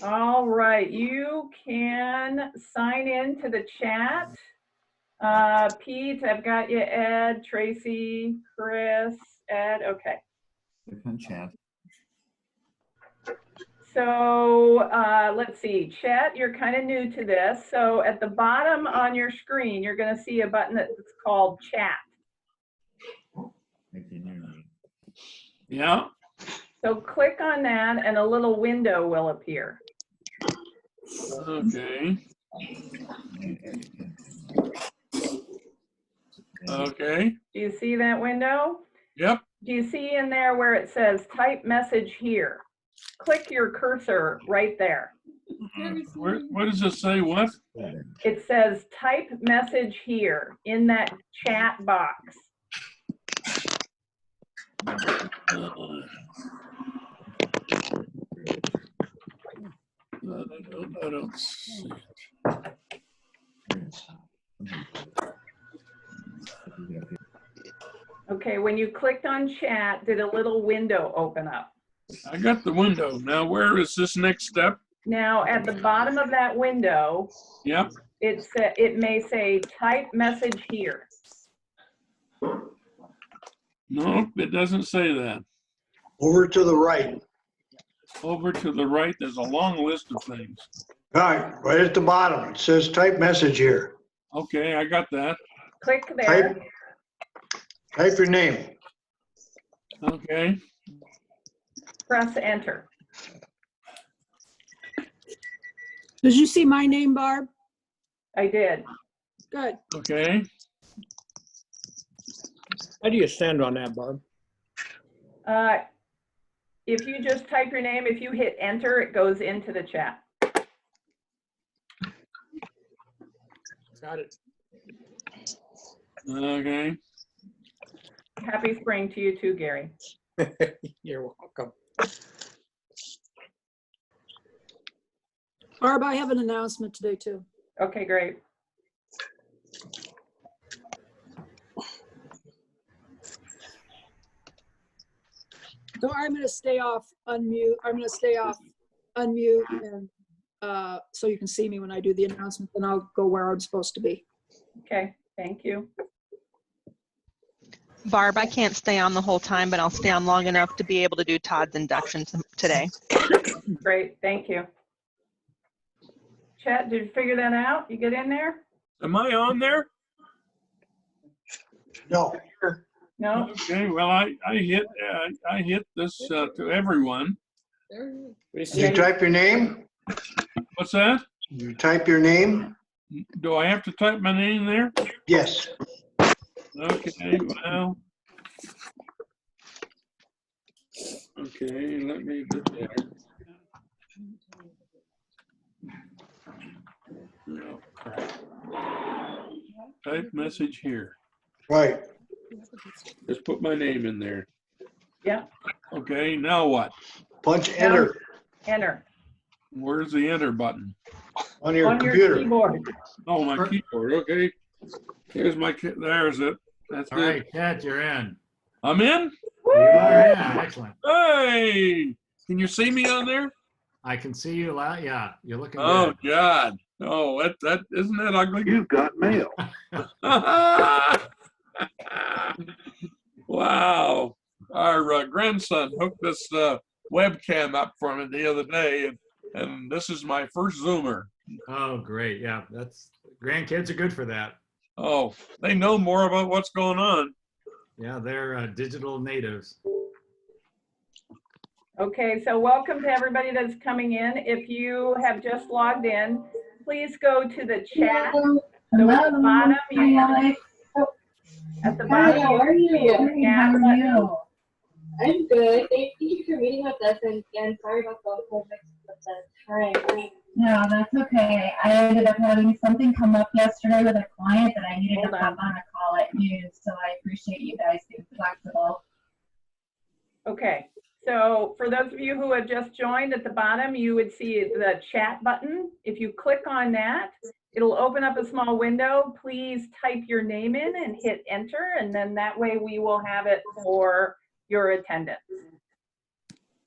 All right, you can sign in to the chat. Pete, I've got you, Ed, Tracy, Chris, Ed, okay. Click on chat. So let's see, chat, you're kind of new to this. So at the bottom on your screen, you're going to see a button that's called chat. Yeah. So click on that and a little window will appear. Okay. Okay. Do you see that window? Yep. Do you see in there where it says type message here? Click your cursor right there. What does it say? What? It says type message here in that chat box. I don't see it. Okay, when you clicked on chat, did a little window open up? I got the window. Now, where is this next step? Now, at the bottom of that window, Yep. it may say type message here. Nope, it doesn't say that. Over to the right. Over to the right, there's a long list of things. All right at the bottom. It says type message here. Okay, I got that. Click there. Type your name. Okay. Press enter. Did you see my name, Barb? I did. Good. Okay. How do you send on that, Barb? If you just type your name, if you hit enter, it goes into the chat. Got it. Okay. Happy spring to you too, Gary. You're welcome. Barb, I have an announcement today too. Okay, great. So I'm going to stay off unmute. I'm going to stay off unmute and so you can see me when I do the announcement, then I'll go where I'm supposed to be. Okay, thank you. Barb, I can't stay on the whole time, but I'll stay on long enough to be able to do Todd's induction today. Great, thank you. Chat, did you figure that out? You get in there? Am I on there? No. No? Okay, well, I hit this to everyone. You type your name? What's that? You type your name? Do I have to type my name there? Yes. Okay, well. Okay, let me get there. No, crap. Type message here. Right. Just put my name in there. Yeah. Okay, now what? Punch enter. Enter. Where's the enter button? On your On computer. your keyboard. Oh, my keyboard. Okay. Here's my there's it. That's All it. right, Ted, you're in. I'm in? You are in. Excellent. Hey! Can you see me on there? I can see you loud. Yeah, you're looking Oh good. God. Oh, that isn't that ugly? You've got mail. Wow. Our grandson hooked this webcam up for me the other day, and this is my first Zoomer. Oh, great. Yeah, that's grandkids are good for that. Oh, they know more about what's going on. Yeah, they're digital natives. Okay, so welcome to everybody that's coming in. If you have just logged in, please go to the chat. So at the bottom, How are you? Chat button. I'm good. Thank you for meeting with us, and sorry about the whole mix with the time. No, that's okay. I ended up having something come up yesterday with a client that I needed to hop on a call at noon, so I appreciate you guys being flexible. Okay, so for those of you who have just joined, at the bottom you would see the chat button. If you click on that, it'll open up a small window. Please type your name in and hit enter, and then that way we will have it for your attendance.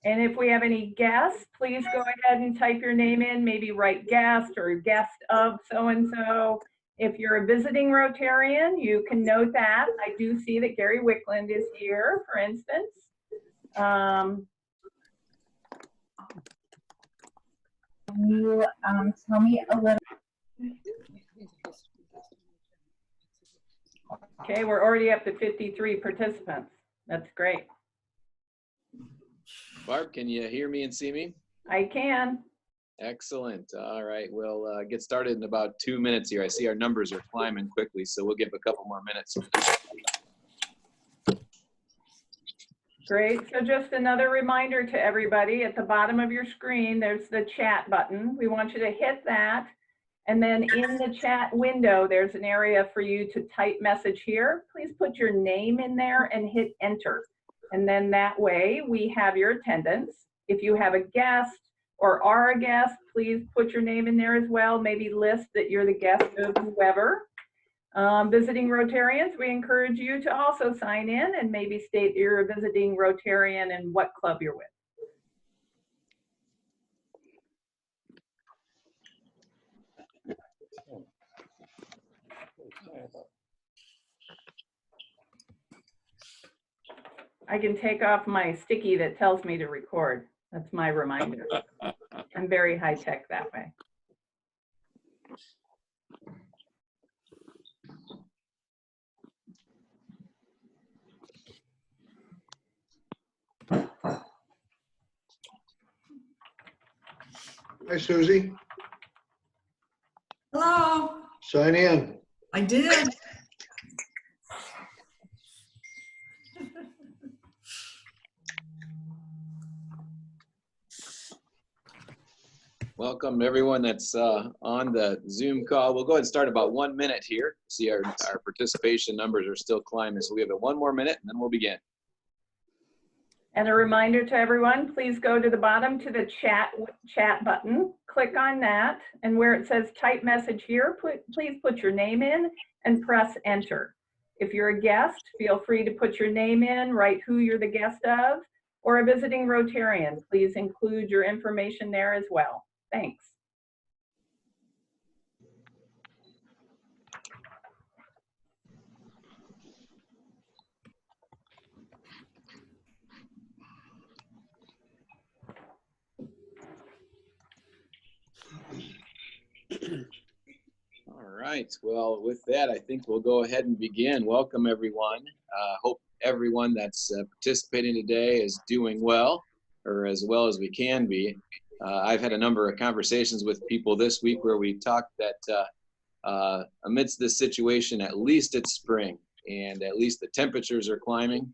And if we have any guests, please go ahead and type your name in, maybe write guest or guest of so-and-so. If you're a visiting Rotarian, you can note that. I do see that Gary Wickland is here, for instance. Can you tell me a little? Okay, we're already up to 53 participants. That's great. Barb, can you hear me and see me? I can. Excellent. All right, we'll get started in about 2 minutes here. I see our numbers are climbing quickly, so we'll give a couple more minutes. Great. So just another reminder to everybody, at the bottom of your screen, there's the chat button. We want you to hit that. And then in the chat window, there's an area for you to type message here. Please put your name in there and hit enter. And then that way we have your attendance. If you have a guest or are a guest, please put your name in there as well. Maybe list that you're the guest of whoever. Visiting Rotarians, we encourage you to also sign in and maybe state you're a visiting Rotarian and what club you're with. I can take off my sticky that tells me to record. That's my reminder. I'm very high tech that way. Hi, Susie. Hello, Sign in. I did. Welcome to everyone that's on the Zoom call. We'll go ahead and start about 1 minute here. See our participation numbers are still climbing, so we have 1 more minute and then we'll begin. And a reminder to everyone, please go to the bottom to the chat button, click on that, and where it says type message here, please put your name in and press enter. If you're a guest, feel free to put your name in, write who you're the guest of, or a visiting Rotarian, please include your information there as well. Thanks. All right, well, with that, I think we'll go ahead and begin. Welcome, everyone. Hope everyone that's participating today is doing well, or as well as we can be. I've had a number of conversations with people this week where we talked that amidst this situation, at least it's spring, and at least the temperatures are climbing.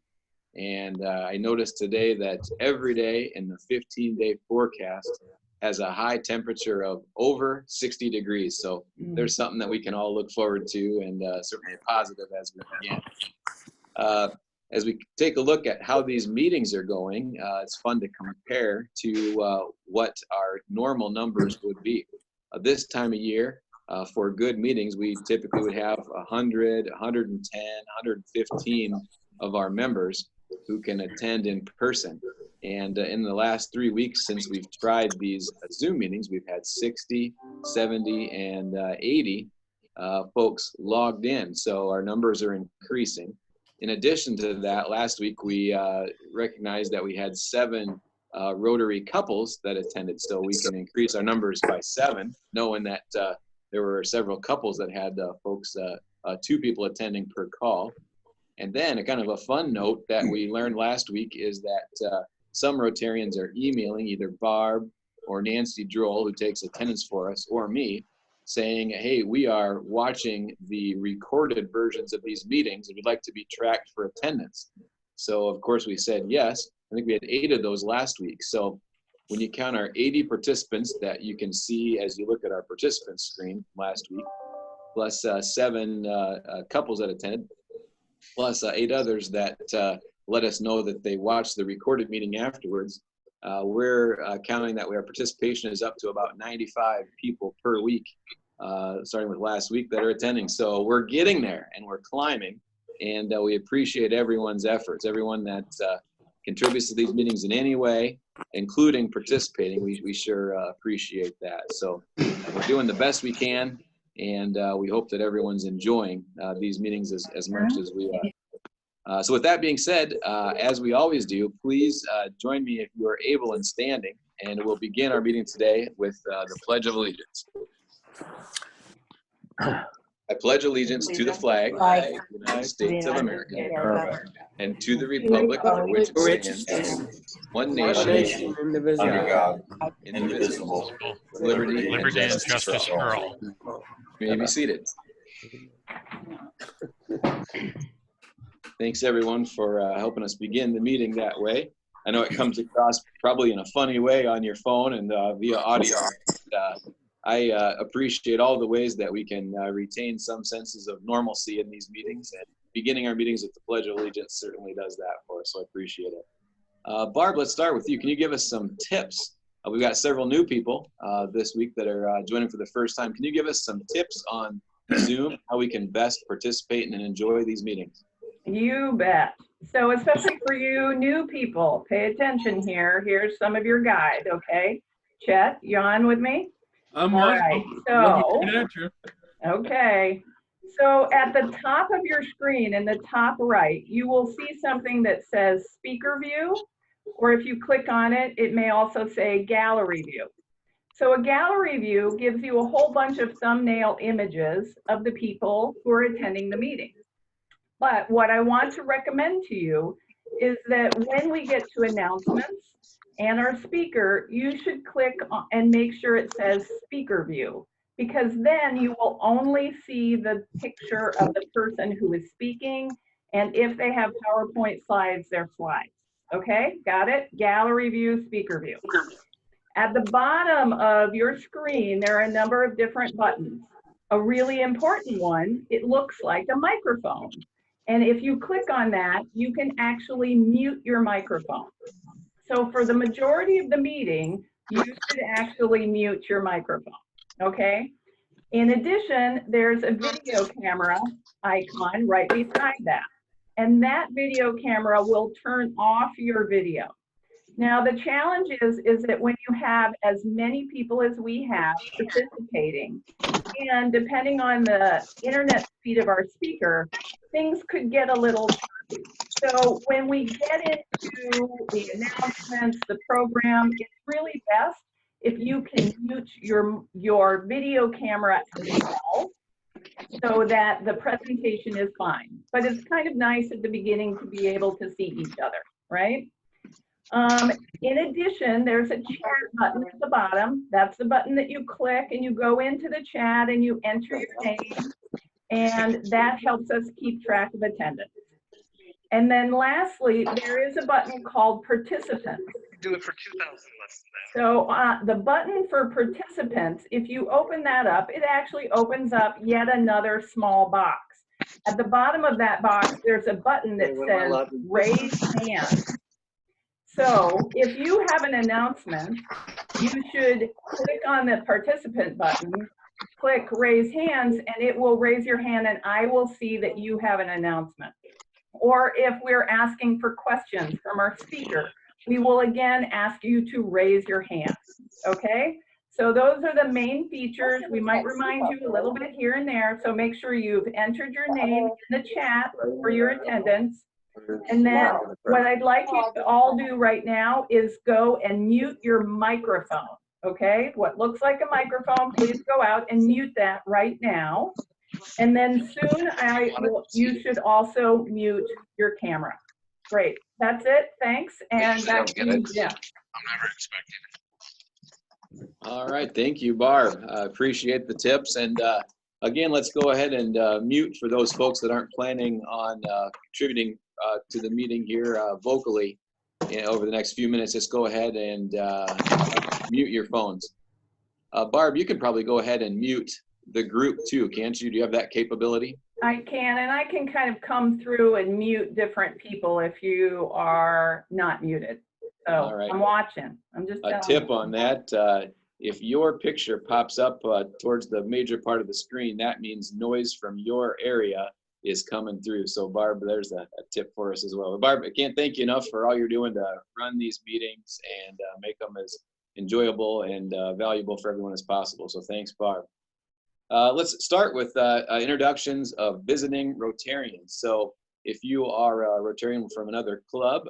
And I noticed today that every day in the 15-day forecast has a high temperature of over 60 degrees. So there's something that we can all look forward to, and certainly a positive as we begin. As we take a look at how these meetings are going, it's fun to compare to what our normal numbers would be. This time of year, for good meetings, we typically would have 100, 110, 115 of our members who can attend in person. And in the last 3 weeks since we've tried these Zoom meetings, we've had 60, 70, and 80 folks logged in. So our numbers are increasing. In addition to that, last week we recognized that we had 7 Rotary couples that attended. So we can increase our numbers by 7, knowing that there were several couples that had folks, 2 people attending per call. And then a kind of a fun note that we learned last week is that some Rotarians are emailing either Barb or Nancy Droll, who takes attendance for us, or me, saying, hey, we are watching the recorded versions of these meetings and we'd like to be tracked for attendance. So of course we said yes. I think we had 8 of those last week. So when you count our 80 participants that you can see as you look at our participant screen last week, plus 7 couples that attended, plus 8 others that let us know that they watched the recorded meeting afterwards, we're counting that our participation is up to about 95 people per week, starting with last week, that are attending. So we're getting there and we're climbing, and we appreciate everyone's efforts, everyone that contributes to these meetings in any way, including participating. We sure appreciate that. So we're doing the best we can, and we hope that everyone's enjoying these meetings as much as we are. So with that being said, as we always do, please join me if you are able and standing, and we'll begin our meeting today with the Pledge of Allegiance. I pledge allegiance to the flag of the United States of America and to the republic for which it stands, one nation, under God, indivisible, with liberty and justice for all. You may be seated. Thanks everyone for helping us begin the meeting that way. I know it comes across probably in a funny way on your phone and via audio. I appreciate all the ways that we can retain some senses of normalcy in these meetings, and beginning our meetings with the Pledge of Allegiance certainly does that for us, so I appreciate it. Barb, let's start with you. Can you give us some tips? We've got several new people this week that are joining for the first time. Can you give us some tips on Zoom, how we can best participate and enjoy these meetings? You bet. So especially for you new people, pay attention here. Here's some of your guide, okay? Chet, you on with me? I'm All right. right, okay. So at the top of your screen in the top right, you will see something that says speaker view, or if you click on it, it may also say gallery view. So a gallery view gives you a whole bunch of thumbnail images of the people who are attending the meeting. But what I want to recommend to you is that when we get to announcements and our speaker, you should click on and make sure it says speaker view, because then you will only see the picture of the person who is speaking, and if they have PowerPoint slides, their slides. Okay, got it? Gallery view, speaker view. At the bottom of your screen, there are a number of different buttons. A really important one, it looks like a microphone. And if you click on that, you can actually mute your microphone. So for the majority of the meeting, you should actually mute your microphone, okay? In addition, there's a video camera icon right beside that. And that video camera will turn off your video. Now, the challenge is that when you have as many people as we have participating, and depending on the internet speed of our speaker, things could get a little choppy. So when we get into the announcements, the program, it's really best if you can mute your video camera as well, so that the presentation is fine. But it's kind of nice at the beginning to be able to see each other, right? In addition, there's a chat button at the bottom. That's the button that you click and you go into the chat and you enter your name, and that helps us keep track of attendance. And then lastly, there is a button called participants. Do it for 2,000 less than that. So the button for participants, if you open that up, it actually opens up yet another small box. At the bottom of that box, there's a button that says raise hand. So if you have an announcement, you should click on the participant button, click raise hands, and it will raise your hand and I will see that you have an announcement. Or if we're asking for questions from our speaker, we will again ask you to raise your hand, okay? So those are the main features. We might remind you a little bit here and there, so make sure you've entered your name in the chat for your attendance. And then what I'd like you to all do right now is go and mute your microphone, okay? What looks like a microphone, please go out and mute that right now. And then soon you should also mute your camera. Great, that's it, thanks. And back to you, Jim. I'm never expecting it. All right, thank you, Barb. Appreciate the tips. And again, let's go ahead and mute for those folks that aren't planning on contributing to the meeting here vocally over the next few minutes. Just go ahead and mute your phones. Barb, you can probably go ahead and mute the group too, can't you? Do you have that capability? I can, and I can kind of come through and mute different people if you are not muted. So all right. I'm watching. I'm just a tip on that. If your picture pops up towards the major part of the screen, that means noise from your area is coming through. So Barb, there's a tip for us as well. But Barb, I can't thank you enough for all you're doing to run these meetings and make them as enjoyable and valuable for everyone as possible. So thanks, Barb. Let's start with introductions of visiting Rotarians. So if you are a Rotarian from another club,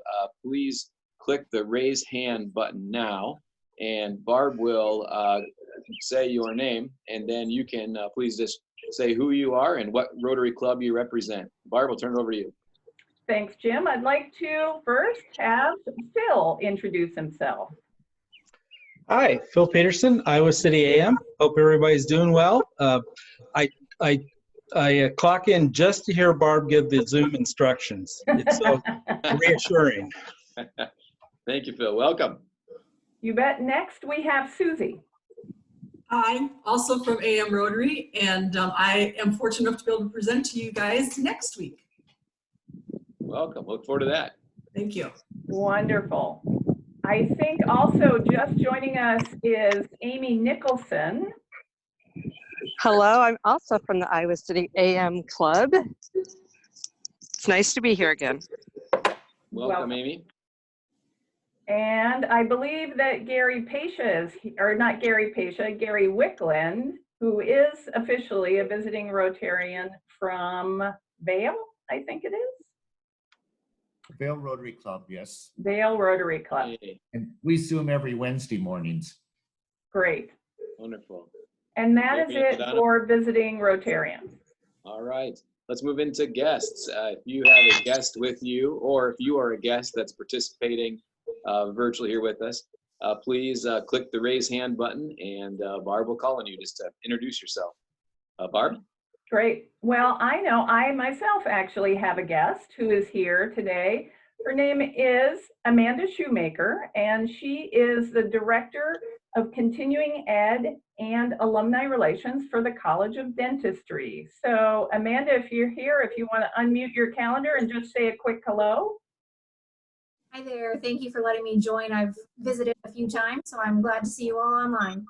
please click the raise hand button now, and Barb will say your name, and then you can please just say who you are and what Rotary Club you represent. Barb, I'll turn it over to you. Thanks, Jim. I'd like to first have Phil introduce himself. Hi, Phil Peterson, Iowa City AM. Hope everybody's doing well. I clock in just to hear Barb give the Zoom instructions. It's so reassuring. Thank you, Phil. Welcome. You bet. Next, we have Susie. Hi, also from AM Rotary, and I am fortunate enough to be able to present to you guys next week. Welcome. Look forward to that. Thank you. Wonderful. I think also just joining us is Amy Nicholson. Hello, I'm also from the Iowa City AM Club. It's nice to be here again. Welcome, Amy. And I believe that Gary Pasha is, or not Gary Pasha, Gary Wickland, who is officially a visiting Rotarian from Vail, I think it is. Vail Rotary Club, yes. Vail Rotary Club. And we Zoom every Wednesday mornings. Great. Wonderful. And that is it for visiting Rotarians. All right. Let's move into guests. If you have a guest with you, or if you are a guest that's participating virtually here with us, please click the raise hand button, and Barb will call on you just to introduce yourself. Barb? Great. Well, I know I myself actually have a guest who is here today. Her name is Amanda Shoemaker, and she is the Director of Continuing Ed and Alumni Relations for the College of Dentistry. So Amanda, if you're here, if you want to unmute your calendar and just say a quick hello. Hi there. Thank you for letting me join. I've visited a few times, so I'm glad to see you all online.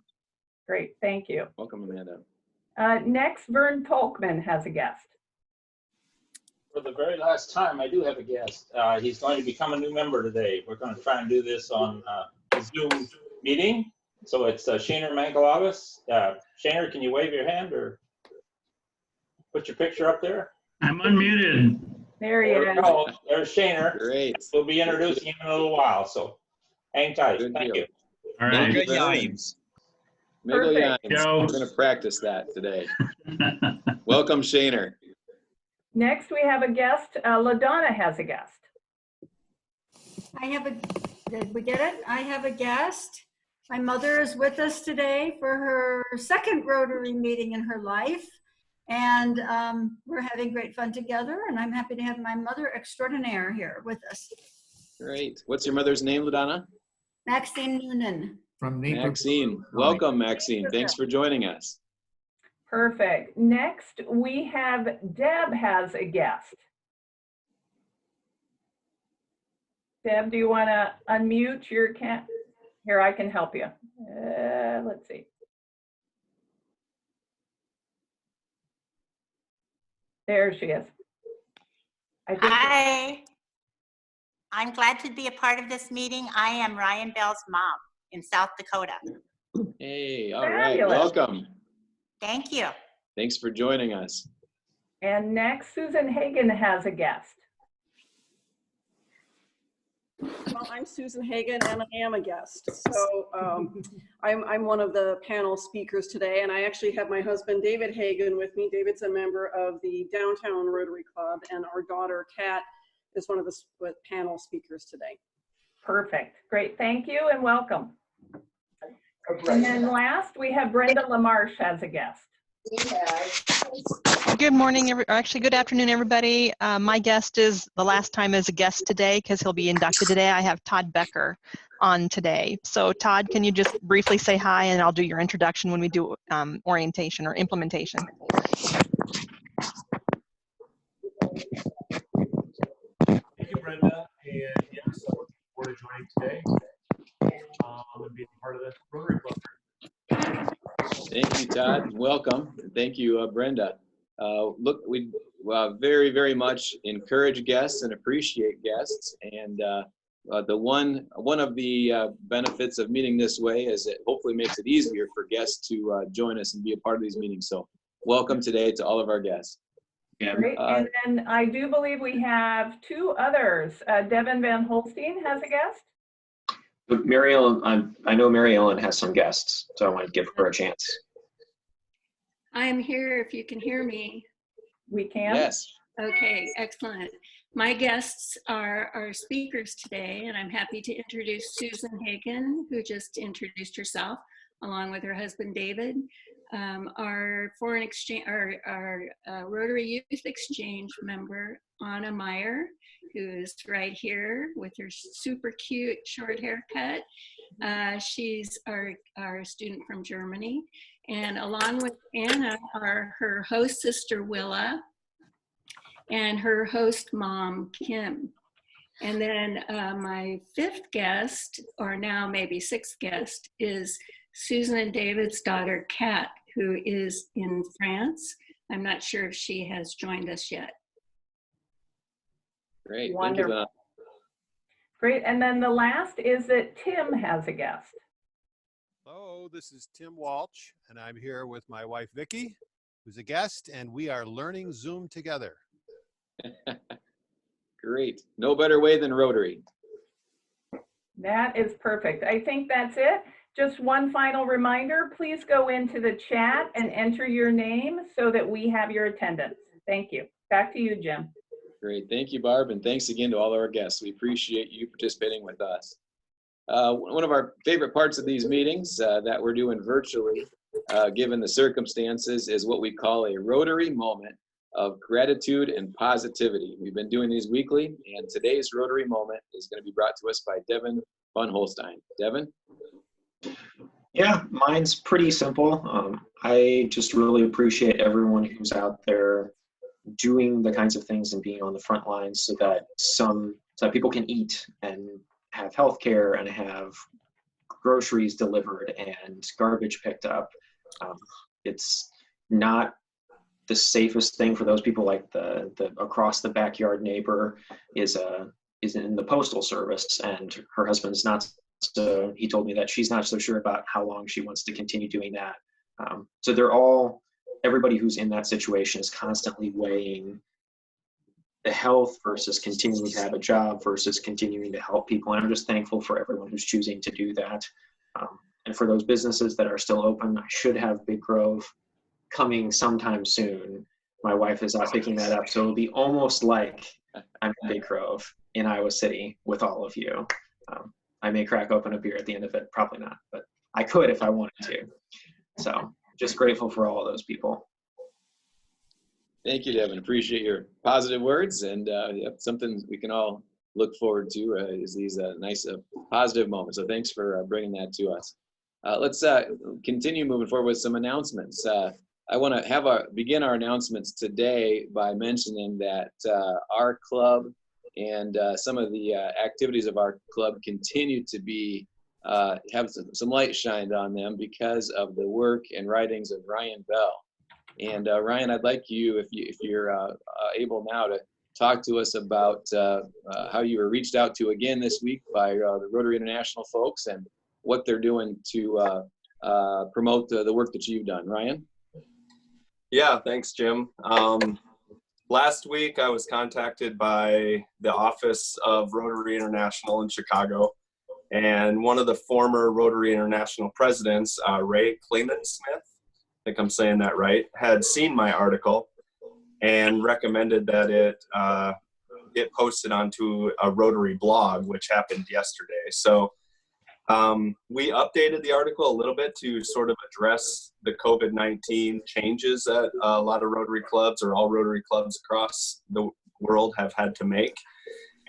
Great. Thank you. Welcome, Amanda. Next, Vern Tolkman has a guest. For the very last time, I do have a guest. He's going to become a new member today. We're going to try and do this on a Zoom meeting. So it's Shaner Mangalagos. Shaner, can you wave your hand or put your picture up there? I'm unmuted. There he is. Go. There's Shaner. Great. We'll be introducing him in a little while, so hang tight. Thank you. All right. Mega Yimes. Mega Yimes. We're going to practice that today. Welcome, Shaner. Next, we have a guest. LaDonna has a guest. Did we get it? I have a guest. My mother is with us today for her second Rotary meeting in her life. And we're having great fun together. And I'm happy to have my mother extraordinaire here with us. Great. What's your mother's name, LaDonna? Maxine Noonan. From Maxine. Welcome, Maxine. Thanks for joining us. Perfect. Next, we have Deb has a guest. Deb, do you want to unmute your camera? Here, I can help you. Let's see. There she is. Hi. I'm glad to be a part of this meeting. I am Ryan Bell's mom in South Dakota. Hey, all right. Welcome. Thank you. Thanks for joining us. And next, Susan Hagen has a guest. Well, I'm Susan Hagen, and I am a guest. So I'm one of the panel speakers today, and I actually have my husband, David Hagen, with me. David's a member of the Downtown Rotary Club, and our daughter, Kat, is one of the panel speakers today. Perfect. Great. Thank you and welcome. And then last, we have Brenda LaMarche as a guest. Good morning, actually good afternoon, everybody. My guest is the last time as a guest today because he'll be inducted today. I have Todd Becker on today. So Todd, can you just briefly say hi, and I'll do your introduction when we do orientation or implementation. Thank you, Brenda, and yes, I'm looking forward to joining today. And being part of the Rotary Club. Thank you, Todd. Welcome. Thank you, Brenda. Look, we very, very much encourage guests and appreciate guests. And one of the benefits of meeting this way is it hopefully makes it easier for guests to join us and be a part of these meetings. So welcome today to all of our guests. Great. And then I do believe we have two others. Devin Van Holstein has a guest. Mary Ellen, I know Mary Ellen has some guests, so I want to give her a chance. I'm here if you can hear me. We can. Yes. Okay, excellent. My guests are our speakers today, and I'm happy to introduce Susan Hagen, who just introduced herself, along with her husband David. Our foreign exchange, our Rotary Youth Exchange member, Anna Meyer, who is right here with her super cute short haircut. She's our student from Germany. And along with Anna are her host sister, Willa, and her host mom, Kim. And then my fifth guest, or now maybe sixth guest, is Susan and David's daughter, Kat, who is in France. I'm not sure if she has joined us yet. Great. Wonderful. Thank you. Great. And then the last is that Tim has a guest. Hello, this is Tim Walsh, and I'm here with my wife, Vicki, who's a guest, and we are learning Zoom together. Great. No better way than Rotary. That is perfect. I think that's it. Just one final reminder, please go into the chat and enter your name so that we have your attendance. Thank you. Back to you, Jim. Great. Thank you, Barb. And thanks again to all of our guests. We appreciate you participating with us. One of our favorite parts of these meetings that we're doing virtually, given the circumstances, is what we call a Rotary moment of gratitude and positivity. We've been doing these weekly, and today's Rotary moment is going to be brought to us by Devin Van Holstein. Devin? Yeah, mine's pretty simple. I just really appreciate everyone who's out there doing the kinds of things and being on the front lines so that people can eat and have health care and have groceries delivered and garbage picked up. It's not the safest thing for those people. Like the across the backyard neighbor is in the postal service, and her husband's not. So he told me that she's not so sure about how long she wants to continue doing that. So everybody who's in that situation is constantly weighing the health versus continuing to have a job versus continuing to help people. And I'm just thankful for everyone who's choosing to do that. And for those businesses that are still open, I should have Big Grove coming sometime soon. My wife is picking that up. So it'll be almost like I'm in Big Grove in Iowa City with all of you. I may crack open a beer at the end of it, probably not, but I could if I wanted to. So just grateful for all of those people. Thank you, Devin. Appreciate your positive words, and something we can all look forward to is these nice positive moments. So thanks for bringing that to us. Let's continue moving forward with some announcements. I want to begin our announcements today by mentioning that our club and some of the activities of our club continue to be have some light shined on them because of the work and writings of Ryan Bell. And Ryan, I'd like you, if you're able now, to talk to us about how you were reached out to again this week by the Rotary International folks and what they're doing to promote the work that you've done. Ryan? Yeah, thanks, Jim. Last week, I was contacted by the office of Rotary International in Chicago, and one of the former Rotary International presidents, Ray Clayman-Smith, I think I'm saying that right, had seen my article and recommended that it get posted onto a Rotary blog, which happened yesterday. So we updated the article a little bit to sort of address the COVID-19 changes that a lot of Rotary clubs, or all Rotary clubs across the world, have had to make.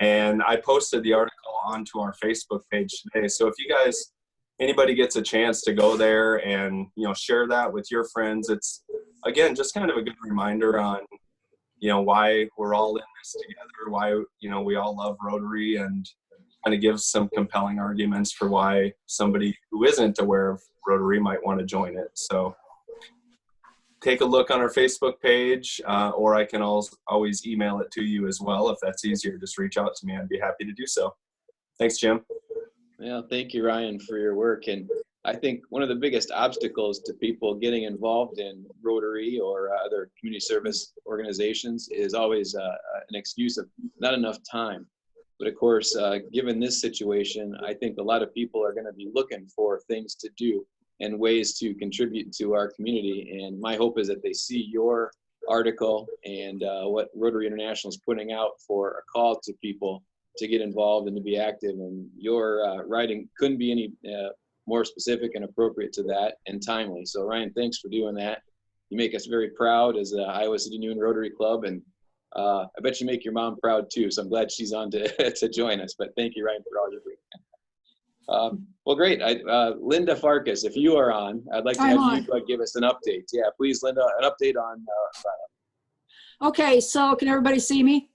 And I posted the article onto our Facebook page today. So if you guys, anybody gets a chance to go there and, share that with your friends, it's, again, just kind of a good reminder on, why we're all in this together, why, we all love Rotary, and kind of gives some compelling arguments for why somebody who isn't aware of Rotary might want to join it. So take a look on our Facebook page, or I can always email it to you as well. If that's easier, just reach out to me. I'd be happy to do so. Thanks, Jim. Well, thank you, Ryan, for your work. And I think one of the biggest obstacles to people getting involved in Rotary or other community service organizations is always an excuse of not enough time. But of course, given this situation, I think a lot of people are going to be looking for things to do and ways to contribute to our community. And my hope is that they see your article and what Rotary International is putting out for a call to people to get involved and to be active. And your writing couldn't be any more specific and appropriate to that and timely. So Ryan, thanks for doing that. You make us very proud as the Iowa City Noon Rotary Club, and I bet you make your mom proud too. So I'm glad she's on to join us. But thank you, Ryan, for all your work. Well, great. Linda Farkas, if you are on, I'd like to have you give us an update. Yeah, please, Linda, an update on. Okay, so can everybody see me?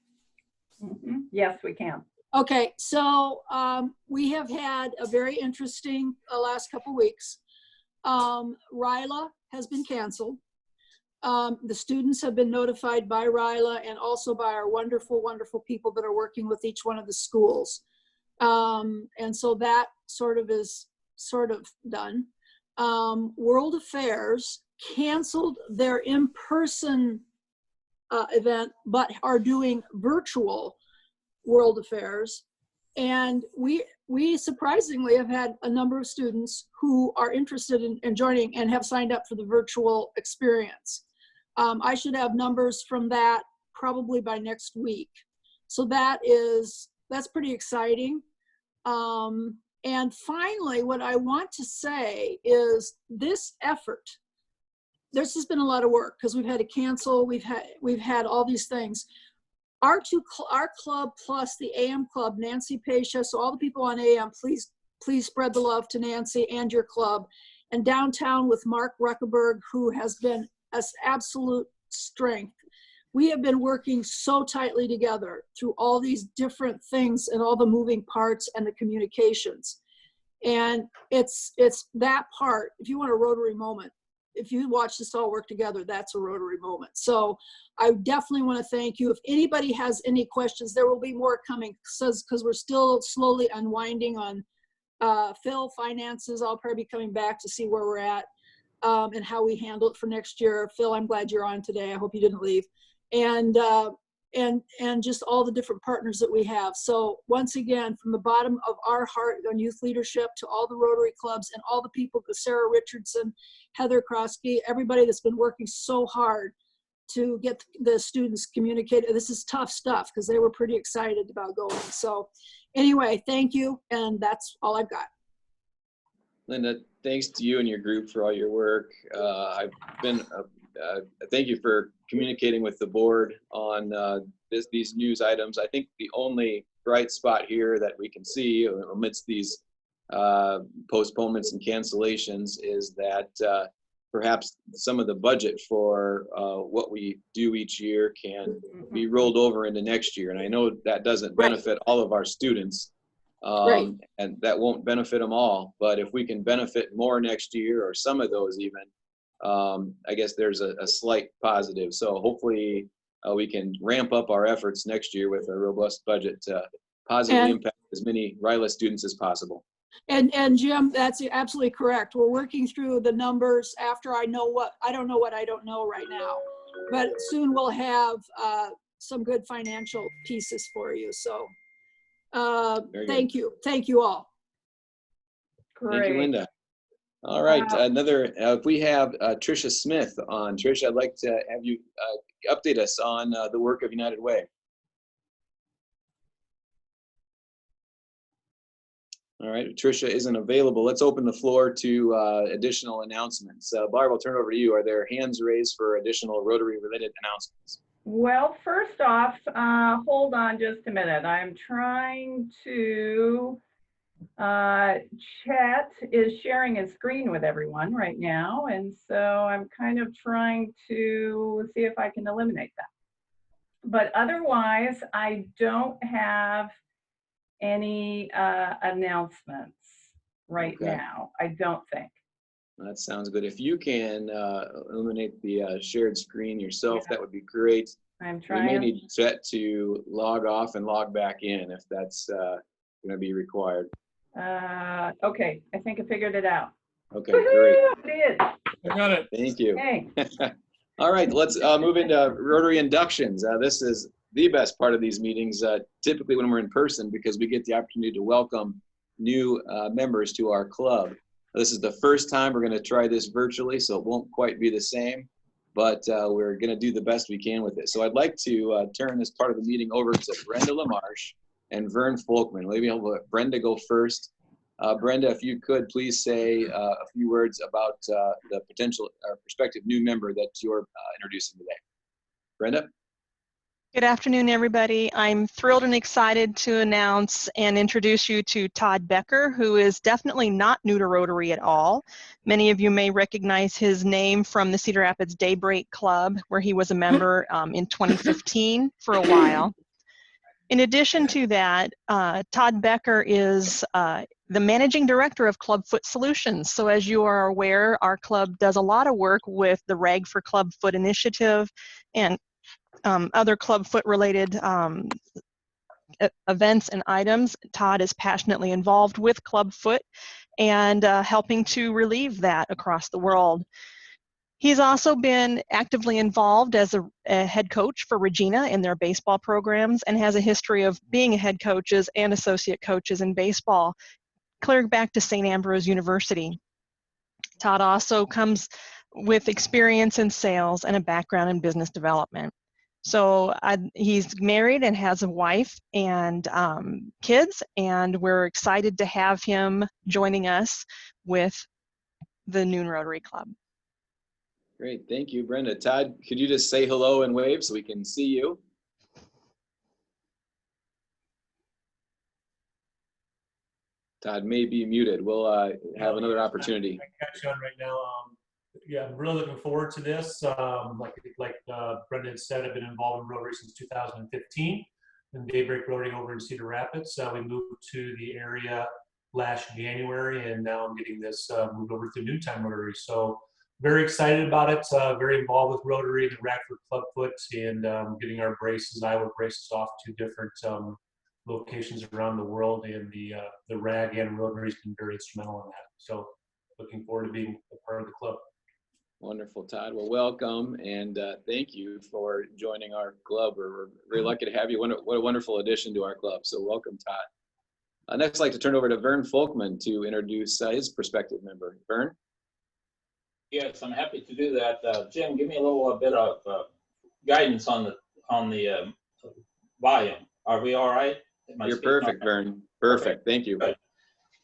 Mm-hmm. Yes, we can. Okay, so we have had a very interesting last couple weeks. RILA has been canceled. The students have been notified by RILA and also by our wonderful, wonderful people that are working with each one of the schools. And so that is sort of done. World Affairs canceled their in-person event, but are doing virtual World Affairs. And we surprisingly have had a number of students who are interested in joining and have signed up for the virtual experience. I should have numbers from that probably by next week. So that's pretty exciting. And finally, what I want to say is this effort, this has been a lot of work because we've had to cancel, we've had all these things. Our club plus the AM club, Nancy Pasha, so all the people on AM, please spread the love to Nancy and your club. And downtown with Mark Ruckerberg, who has been an absolute strength. We have been working so tightly together through all these different things and all the moving parts and the communications. And it's that part, if you want a Rotary moment, if you watch this all work together, that's a Rotary moment. So I definitely want to thank you. If anybody has any questions, there will be more coming because we're still slowly unwinding on Phil finances. I'll probably be coming back to see where we're at and how we handle it for next year. Phil, I'm glad you're on today. I hope you didn't leave. And just all the different partners that we have. So once again, from the bottom of our heart on youth leadership to all the Rotary clubs and all the people, Sarah Richardson, Heather Krosky, everybody that's been working so hard to get the students communicated. This is tough stuff because they were pretty excited about going. So anyway, thank you. And that's all I've got. Linda, thanks to you and your group for all your work. Thank you for communicating with the board on these news items. I think the only bright spot here that we can see amidst these postponements and cancellations is that perhaps some of the budget for what we do each year can be rolled over into next year. And I know that doesn't benefit all of our students, and that won't benefit them all. But if we can benefit more next year, or some of those even, I guess there's a slight positive. So hopefully we can ramp up our efforts next year with a robust budget to positively impact as many RILA students as possible. And Jim, that's absolutely correct. We're working through the numbers after I know what I don't know right now, but soon we'll have some good financial pieces for you. So thank you all. Great. Thank you, Linda. All right, if we have Tricia Smith on. Tricia, I'd like to have you update us on the work of United Way. All right, Tricia isn't available. Let's open the floor to additional announcements. Barb, I'll turn it over to you. Are there hands raised for additional Rotary-related announcements? Well, first off, hold on just a minute. I'm trying to, Chat is sharing a screen with everyone right now. And so I'm kind of trying to see if I can eliminate that. But otherwise, I don't have any announcements right now, I don't think. That sounds good. If you can eliminate the shared screen yourself, that would be great. I'm We may trying. need Jet to log off and log back in if that's going to be required. Okay, I think I figured it out. Okay, great. It is. I got it. Thank you. Hey. All right, let's move into Rotary inductions. This is the best part of these meetings, typically when we're in person, because we get the opportunity to welcome new members to our club. This is the first time we're going to try this virtually, so it won't quite be the same, but we're going to do the best we can with it. So I'd like to turn this part of the meeting over to Brenda LaMarche and Vern Folkman. Maybe I'll let Brenda go first. Brenda, if you could please say a few words about the potential or prospective new member that you're introducing today. Brenda? Good afternoon, everybody. I'm thrilled and excited to announce and introduce you to Todd Becker, who is definitely not new to Rotary at all. Many of you may recognize his name from the Cedar Rapids Daybreak Club, where he was a member in 2015 for a while. In addition to that, Todd Becker is the managing director of Clubfoot Solutions. So as you are aware, our club does a lot of work with the Rag for Clubfoot initiative and other Clubfoot related events and items. Todd is passionately involved with Clubfoot and helping to relieve that across the world. He's also been actively involved as a head coach for Regina in their baseball programs and has a history of being head coaches and associate coaches in baseball, clear back to St. Ambrose University. Todd also comes with experience in sales and a background in business development. So he's married and has a wife and kids, and we're excited to have him joining us with the Noon Rotary Club. Great, thank you, Brenda. Todd, could you just say hello and wave so we can see you? Todd may be muted. We'll have another opportunity. I can catch you on right now. Yeah, I'm really looking forward to this. Like Brenda had said, I've been involved in Rotary since 2015 in Daybreak Rotary over in Cedar Rapids. We moved to the area last January, and now I'm getting this moved over to Noontime Rotary. So very excited about it. Very involved with Rotary, the Radford Clubfoot, and getting our braces, Iowa braces, off to different locations around the world. And the RAG and Rotary has been very instrumental in that. So looking forward to being a part of the club. Wonderful, Todd. Well, welcome, and thank you for joining our club. We're very lucky to have you. What a wonderful addition to our club. So welcome, Todd. Next, I'd like to turn over to Vern Folkman to introduce his prospective member. Vern? Yes, I'm happy to do that. Jim, give me a little bit of guidance on the volume. Are we all right? You're perfect, Vern. Perfect. Okay. Thank you. Good.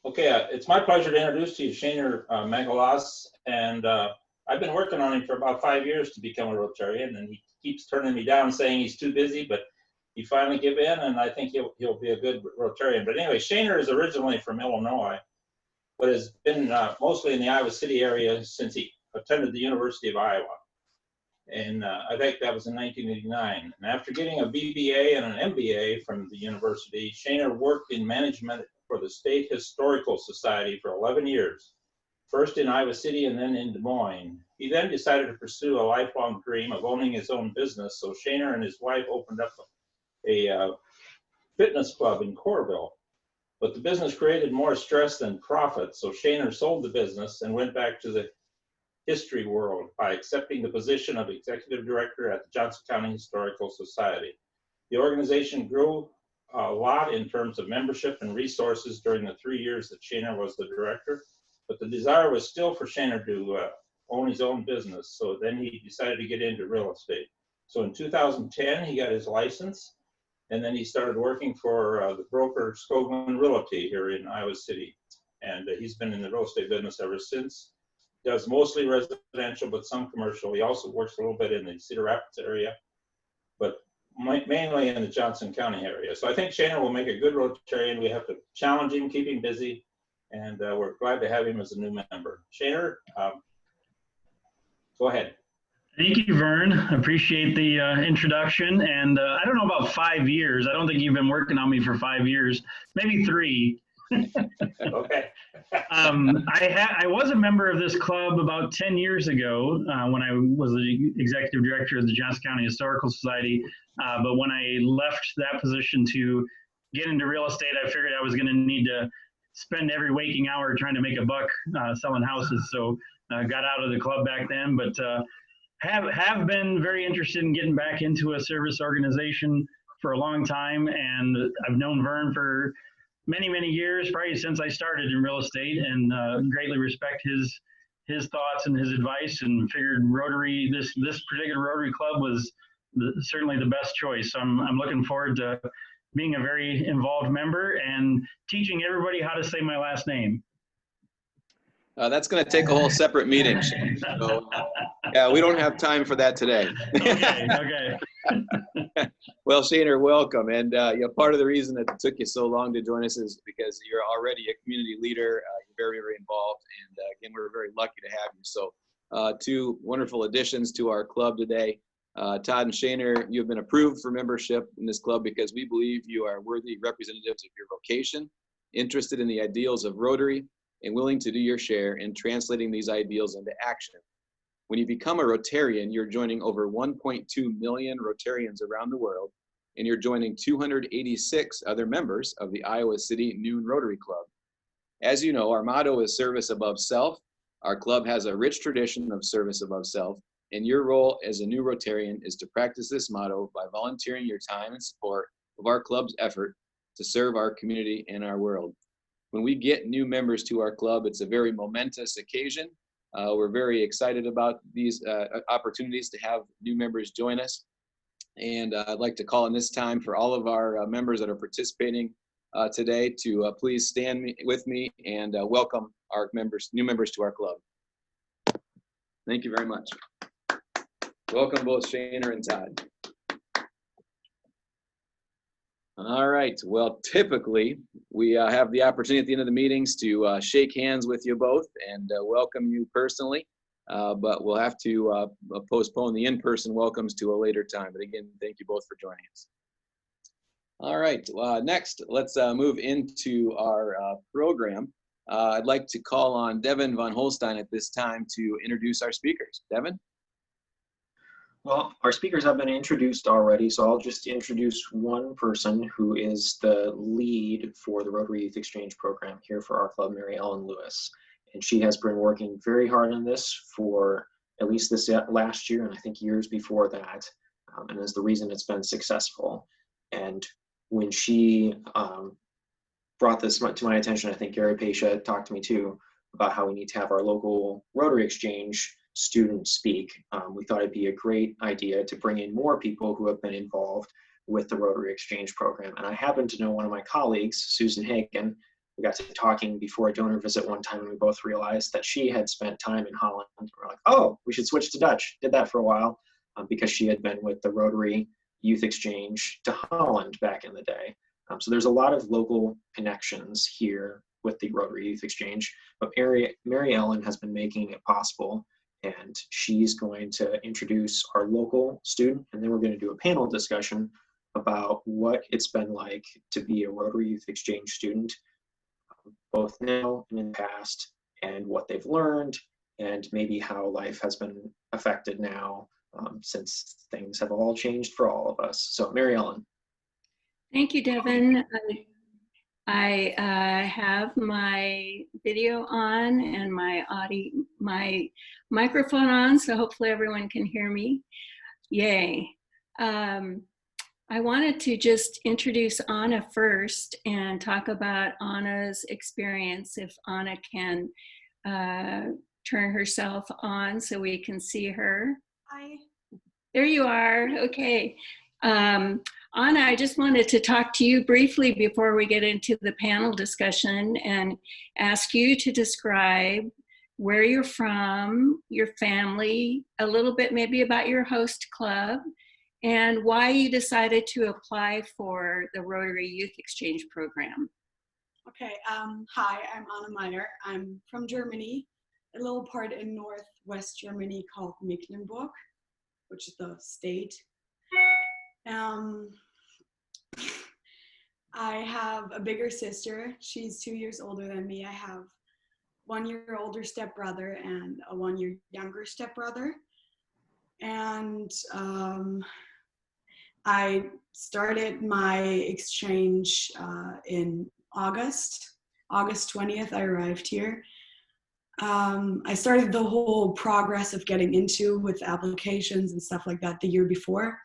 Okay, it's my pleasure to introduce to you Shaner Mangalas, and I've been working on him for about 5 years to become a Rotarian, and he keeps turning me down saying he's too busy, but he finally gave in, and I think he'll be a good Rotarian. But anyway, Shaner is originally from Illinois, but has been mostly in the Iowa City area since he attended the University of Iowa. And I think that was in 1989. And after getting a BBA and an MBA from the university, Shaner worked in management for the State Historical Society for 11 years, first in Iowa City and then in Des Moines. He then decided to pursue a lifelong dream of owning his own business, so Shaner and his wife opened up a fitness club in Coralville. But the business created more stress than profit, so Shaner sold the business and went back to the history world by accepting the position of executive director at the Johnson County Historical Society. The organization grew a lot in terms of membership and resources during the 3 years that Shaner was the director, but the desire was still for Shaner to own his own business. So then he decided to get into real estate. So in 2010, he got his license, and then he started working for the broker Skogman Realty here in Iowa City. And he's been in the real estate business ever since. Does mostly residential, but some commercial. He also works a little bit in the Cedar Rapids area, but mainly in the Johnson County area. So I think Shaner will make a good Rotarian. We have to challenge him, keep him busy, and we're glad to have him as a new member. Shaner, go ahead. Thank you, Vern. Appreciate the introduction. And I don't know about 5 years. I don't think you've been working on me for 5 years, maybe 3. Okay. I was a member of this club about 10 years ago when I was the executive director of the Johnson County Historical Society. But when I left that position to get into real estate, I figured I was going to need to spend every waking hour trying to make a buck selling houses. So got out of the club back then, but have been very interested in getting back into a service organization for a long time. And I've known Vern for many, many years, probably since I started in real estate, and greatly respect his thoughts and his advice, and figured Rotary, this particular Rotary Club was certainly the best choice. So I'm looking forward to being a very involved member and teaching everybody how to say my last name. That's going to take a whole separate meeting. So, yeah, we don't have time for that today. Okay. Well, Shaner, welcome. And part of the reason that it took you so long to join us is because you're already a community leader. You're very, very involved. And again, we're very lucky to have you. So two wonderful additions to our club today. Todd and Shaner, you've been approved for membership in this club because we believe you are worthy representatives of your vocation, interested in the ideals of Rotary, and willing to do your share in translating these ideals into action. When you become a Rotarian, you're joining over 1.2 million Rotarians around the world, and you're joining 286 other members of the Iowa City Noon Rotary Club. As you know, our motto is service above self. Our club has a rich tradition of service above self, and your role as a new Rotarian is to practice this motto by volunteering your time and support of our club's effort to serve our community and our world. When we get new members to our club, it's a very momentous occasion. We're very excited about these opportunities to have new members join us. And I'd like to call on this time for all of our members that are participating today to please stand with me and welcome our new members to our club. Thank you very much. Welcome both Shaner and Todd. All right, well, typically we have the opportunity at the end of the meetings to shake hands with you both and welcome you personally, but we'll have to postpone the in-person welcomes to a later time. But again, thank you both for joining us. All right, next, let's move into our program. I'd like to call on Devin von Holstein at this time to introduce our speakers. Devin? Well, our speakers have been introduced already, so I'll just introduce one person who is the lead for the Rotary Youth Exchange program here for our club, Mary Ellen Lewis. And she has been working very hard on this for at least this last year, and I think years before that, and is the reason it's been successful. And when she brought this to my attention, I think Gary Pasha talked to me too about how we need to have our local Rotary Exchange students speak. We thought it'd be a great idea to bring in more people who have been involved with the Rotary Exchange program. And I happen to know one of my colleagues, Susan Hagen. We got to talking before a donor visit one time, and we both realized that she had spent time in Holland. We're like, oh, we should switch to Dutch. Did that for a while because she had been with the Rotary Youth Exchange to Holland back in the day. So there's a lot of local connections here with the Rotary Youth Exchange, but Mary Ellen has been making it possible, and she's going to introduce our local student, and then we're going to do a panel discussion about what it's been like to be a Rotary Youth Exchange student, both now and in the past, and what they've learned, and maybe how life has been affected now since things have all changed for all of us. So Mary Ellen. Thank you, Devin. I have my video on and my microphone on, so hopefully everyone can hear me. Yay. I wanted to just introduce Anna first and talk about Anna's experience, if Anna can turn herself on so we can see her. Hi. There you are. Okay. Anna, I just wanted to talk to you briefly before we get into the panel discussion and ask you to describe where you're from, your family, a little bit maybe about your host club, and why you decided to apply for the Rotary Youth Exchange program. Okay, hi, I'm Anna Meyer. I'm from Germany, a little part in northwest Germany called Mecklenburg, which is the state. I have a bigger sister. She's 2 years older than me. I have 1 year older stepbrother and a 1 year younger stepbrother. And I started my exchange in August 20th. I arrived here. I started the whole progress of getting into with applications and stuff like that the year before.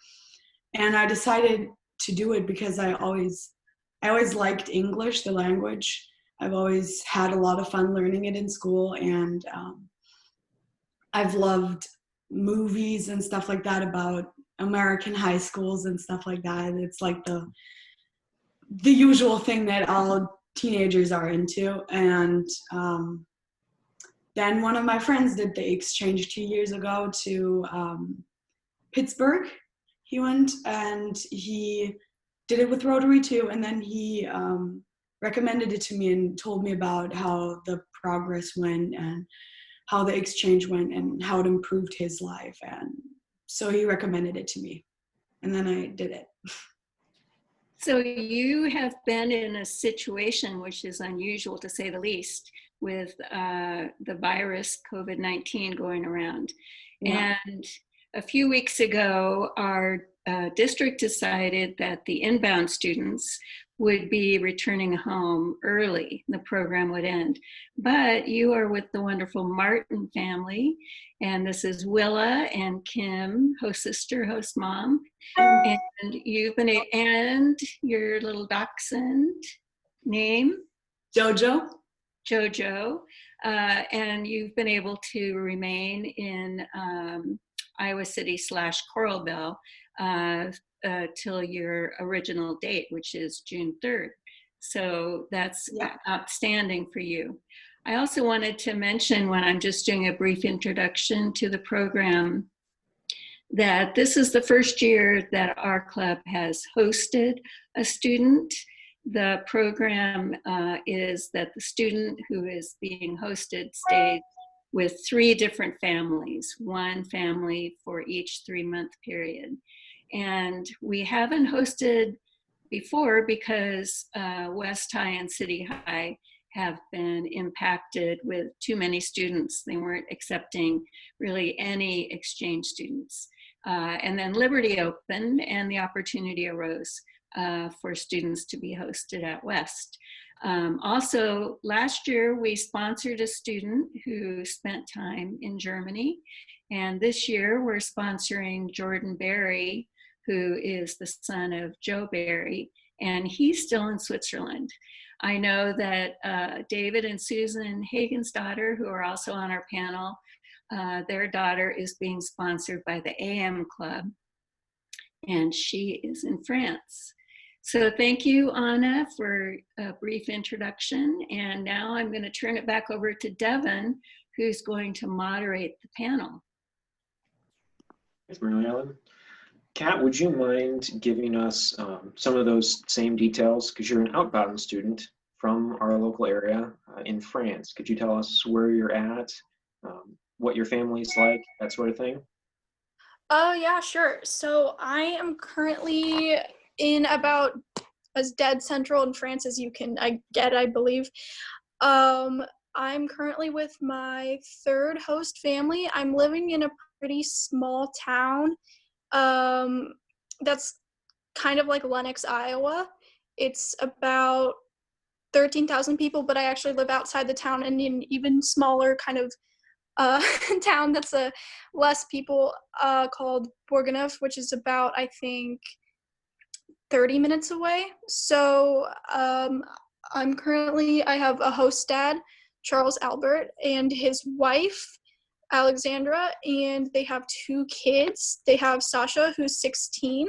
And I decided to do it because I always liked English, the language. I've always had a lot of fun learning it in school, and I've loved movies and stuff like that about American high schools and stuff like that. It's like the usual thing that all teenagers are into. And then one of my friends did the exchange 2 years ago to Pittsburgh. He went and he did it with Rotary too, and then he recommended it to me and told me about how the progress went and how the exchange went and how it improved his life. And so he recommended it to me, and then I did it. So you have been in a situation which is unusual, to say the least, with the virus COVID-19 going around. Yeah. And a few weeks ago, our district decided that the inbound students would be returning home early. The program would end. But you are with the wonderful Martin family, and this is Willa and Kim, host sister, host mom. And you've been, and your little dachshund name? Jojo. Jojo. And you've been able to remain in Iowa City / Coralville till your original date, which is June 3rd. So that's outstanding for you. I also wanted to mention, when I'm just doing a brief introduction to the program, that this is the first year that our club has hosted a student. The program is that the student who is being hosted stays with 3 different families, 1 family for each 3-month period. And we haven't hosted before because West High and City High have been impacted with too many students. They weren't accepting really any exchange students. And then Liberty opened and the opportunity arose for students to be hosted at West. Also, last year we sponsored a student who spent time in Germany. And this year we're sponsoring Jordan Berry, who is the son of Joe Berry, and he's still in Switzerland. I know that David and Susan Hagen's daughter, who are also on our panel, their daughter is being sponsored by the AM Club, and she is in France. So thank you, Anna, for a brief introduction. And now I'm going to turn it back over to Devin, who's going to moderate the panel. Thanks, Mary Ellen. Kat, would you mind giving us some of those same details? Because you're an outbound student from our local area in France. Could you tell us where you're at, what your family's like, that sort of thing? Yeah, sure. So I am currently in about as dead central in France as you can get, I believe. I'm currently with my 3rd host family. I'm living in a pretty small town. That's kind of like Lenox, Iowa. It's about 13,000 people, but I actually live outside the town in an even smaller kind of town that's less people called Bourgonef, which is about, I think, 30 minutes away. So I have a host dad, Charles Albert, and his wife, Alexandra, and they have 2 kids. They have Sasha, who's 16,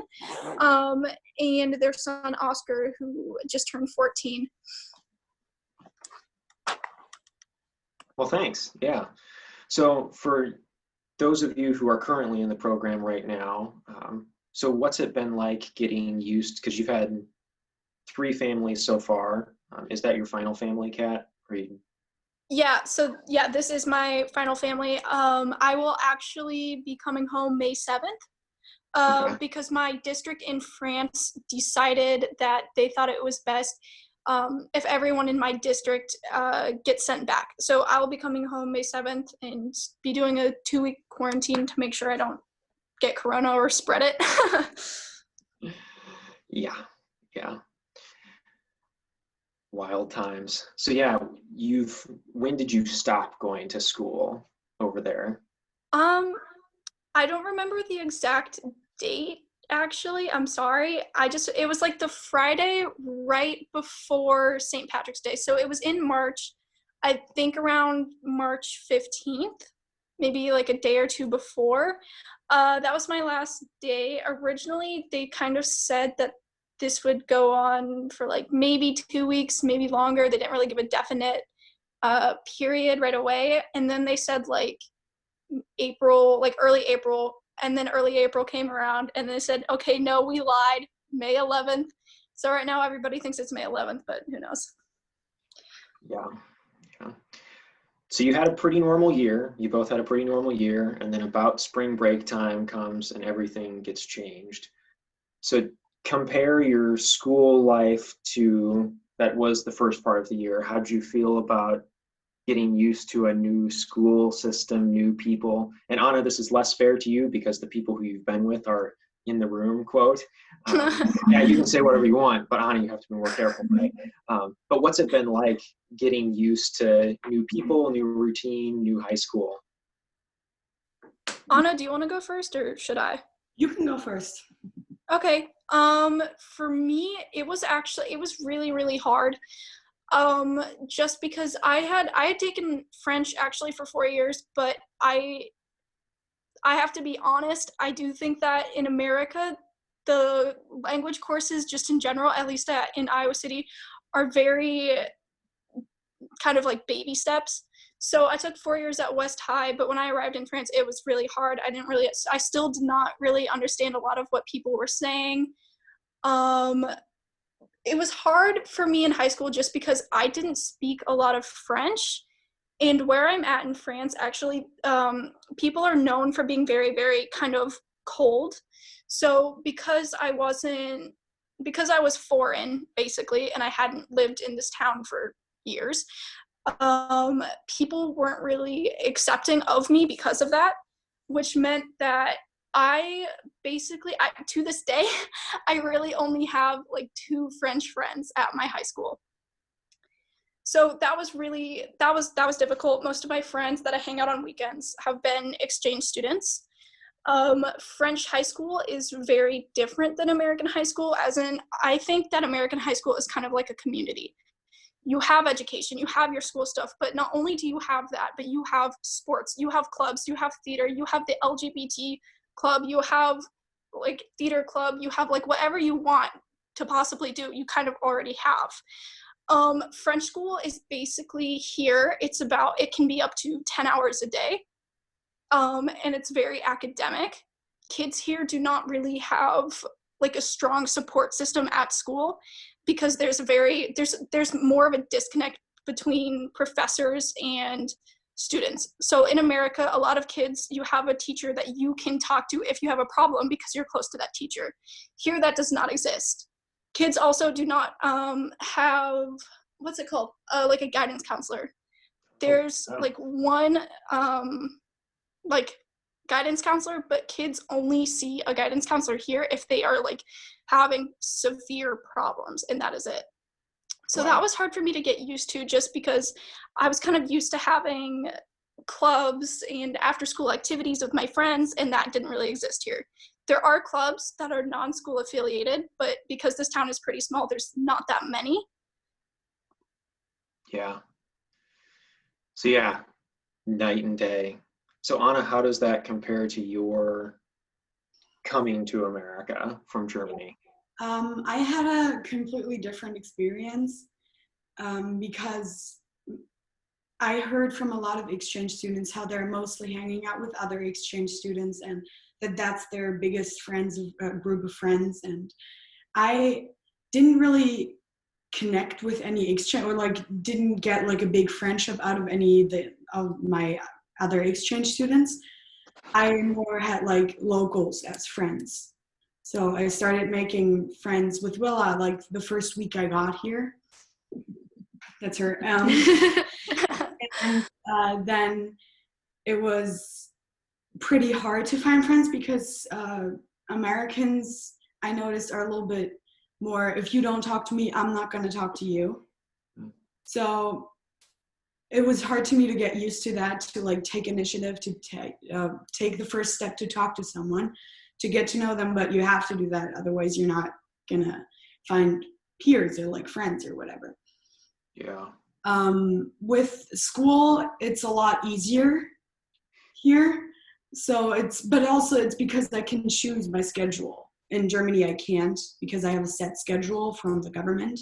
and their son, Oscar, who just turned 14. Well, thanks. Yeah. So for those of you who are currently in the program right now, so what's it been like getting used, because you've had 3 families so far. Is that your final family, Kat? Yeah, so yeah, this is my final family. I will actually be coming home May 7th. because my district in France decided that they thought it was best if everyone in my district gets sent back. So I will be coming home May 7th and be doing a 2-week quarantine to make sure I don't get corona or spread it. Yeah, yeah. Wild times. So yeah, when did you stop going to school over there? I don't remember the exact date, actually. I'm sorry. It was like the Friday right before St. Patrick's Day. So it was in March, I think around March 15th, maybe like a day or two before. That was my last day. Originally, they kind of said that this would go on for like maybe 2 weeks, maybe longer. They didn't really give a definite period right away. And then they said like April, like early April, and then early April came around and they said, okay, no, we lied, May 11th. So right now everybody thinks it's May 11th, but who knows? Yeah. So you had a pretty normal year. You both had a pretty normal year, and then about spring break time comes and everything gets changed. So compare your school life to that was the first part of the year. How did you feel about getting used to a new school system, new people? And Anna, this is less fair to you because the people who you've been with are in the room, quote. Yeah, you can say whatever you want, but Anna, you have to be more careful, right? But what's it been like getting used to new people, new routine, new high school? Anna, do you want to go first or should I? You can go first. Okay. For me, it was really, really hard. Just because I had taken French actually for 4 years, but I have to be honest, I do think that in America, the language courses just in general, at least in Iowa City, are very kind of like baby steps. So I took 4 years at West High, but when I arrived in France, it was really hard. I still did not really understand a lot of what people were saying. It was hard for me in high school just because I didn't speak a lot of French. And where I'm at in France, actually, people are known for being very, very kind of cold. So because I was foreign, basically, and I hadn't lived in this town for years, people weren't really accepting of me because of that, which meant that to this day, I really only have like 2 French friends at my high school. So that was difficult. Most of my friends that I hang out on weekends have been exchange students. French high school is very different than American high school, as in I think that American high school is kind of like a community. You have education, you have your school stuff, but not only do you have that, but you have sports, you have clubs, you have theater, you have the LGBT club, you have like theater club, you have like whatever you want to possibly do, you kind of already have. French school is basically here. It can be up to 10 hours a day. And it's very academic. Kids here do not really have like a strong support system at school because there's more of a disconnect between professors and students. So in America, a lot of kids, you have a teacher that you can talk to if you have a problem because you're close to that teacher. Here, that does not exist. Kids also do not have, what's it called? Like a guidance counselor. There's like one like guidance counselor, but kids only see a guidance counselor here if they are like having severe problems, and that is it. So that was hard for me to get used to just because I was kind of used to having clubs and after school activities with my friends, and that didn't really exist here. There are clubs that are non-school affiliated, but because this town is pretty small, there's not that many. Yeah. So yeah, night and day. So Anna, how does that compare to your coming to America from Germany? I had a completely different experience because I heard from a lot of exchange students how they're mostly hanging out with other exchange students and that's their biggest group of friends. And I didn't really connect with any exchange or like didn't get like a big friendship out of any of my other exchange students. I more had like locals as friends. So I started making friends with Willa like the first week I got here. That's her. And then it was pretty hard to find friends because Americans, I noticed, are a little bit more, if you don't talk to me, I'm not going to talk to you. So it was hard to me to get used to that, to like take initiative, to take the first step to talk to someone, to get to know them, but you have to do that. Otherwise, you're not going to find peers or like friends or whatever. Yeah. With school, it's a lot easier here. So but also it's because I can choose my schedule. In Germany, I can't because I have a set schedule from the government.